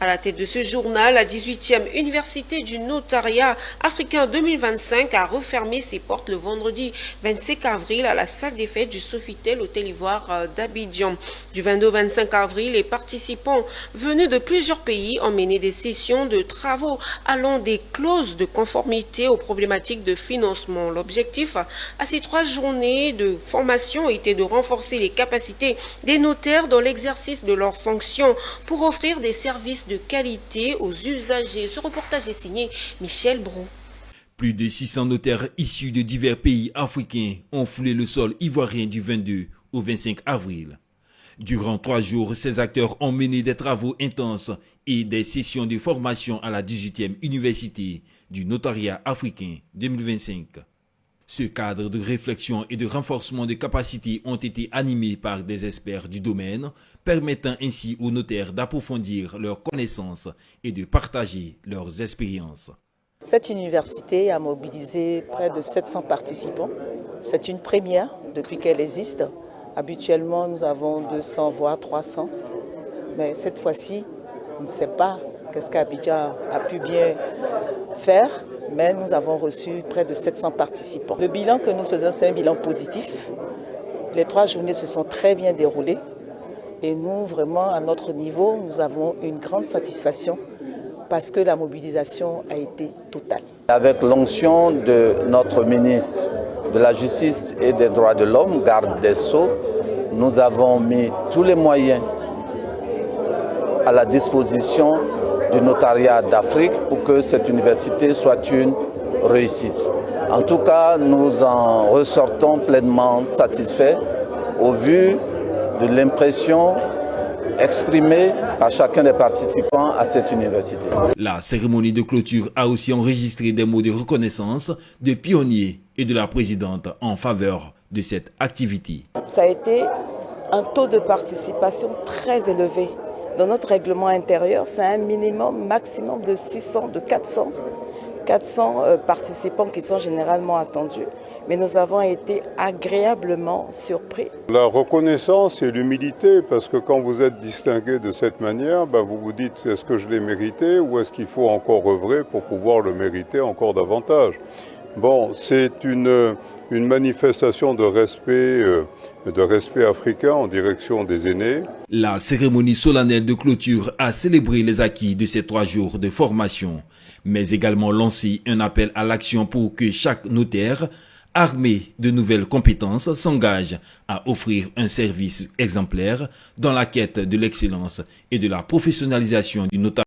À la tête de ce journal, la 18e Université du Notariat africain 2025 a refermé ses portes le vendredi 25 avril à la salle des fêtes du Sofitel Hôtel Ivoire d'Abidjan. Du 22 au 25 avril, les participants venus de plusieurs pays ont mené des sessions de travaux allant des clauses de conformité aux problématiques de financement. L'objectif à ces 3 journées de formation était de renforcer les capacités des notaires dans l'exercice de leurs fonctions pour offrir des services de qualité aux usagers. Ce reportage est signé Michel Brou. Plus de 600 notaires issus de divers pays africains ont foulé le sol ivoirien du 22 au 25 avril. Durant 3 jours, ces acteurs ont mené des travaux intenses et des sessions de formation à la 18e Université du Notariat africain 2025. Ce cadre de réflexion et de renforcement de capacités ont été animés par des experts du domaine, permettant ainsi aux notaires d'approfondir leurs connaissances et de partager leurs expériences. Cette université a mobilisé près de 700 participants. C'est une première depuis qu'elle existe. Habituellement, nous avons 200 voire 300. Mais cette fois-ci, on ne sait pas qu'est-ce qu'Abidjan a pu bien faire. Mais nous avons reçu près de 700 participants. Le bilan que nous faisons, c'est un bilan positif. Les 3 journées se sont très bien déroulées. Et nous, vraiment, à notre niveau, nous avons une grande satisfaction parce que la mobilisation a été totale. Avec l'onction de notre ministre de la Justice et des Droits de l'Homme, garde des Sceaux, nous avons mis tous les moyens à la disposition du notariat d'Afrique pour que cette université soit une réussite. En tout cas, nous en ressortons pleinement satisfaits au vu de l'impression exprimée par chacun des participants à cette université. La cérémonie de clôture a aussi enregistré des mots de reconnaissance des pionniers et de la présidente en faveur de cette activité. Ça a été un taux de participation très élevé. Dans notre règlement intérieur, c'est un minimum, maximum de 600, de 400 participants qui sont généralement attendus. Mais nous avons été agréablement surpris. La reconnaissance et l'humilité, parce que quand vous êtes distingué de cette manière, vous vous dites est-ce que je l'ai mérité ou est-ce qu'il faut encore œuvrer pour pouvoir le mériter encore davantage. Bon, c'est une manifestation de respect africain en direction des aînés. La cérémonie solennelle de clôture a célébré les acquis de ces 3 jours de formation, mais également lancé un appel à l'action pour que chaque notaire, armé de nouvelles compétences, s'engage à offrir un service exemplaire dans la quête de l'excellence et de la professionnalisation du notariat.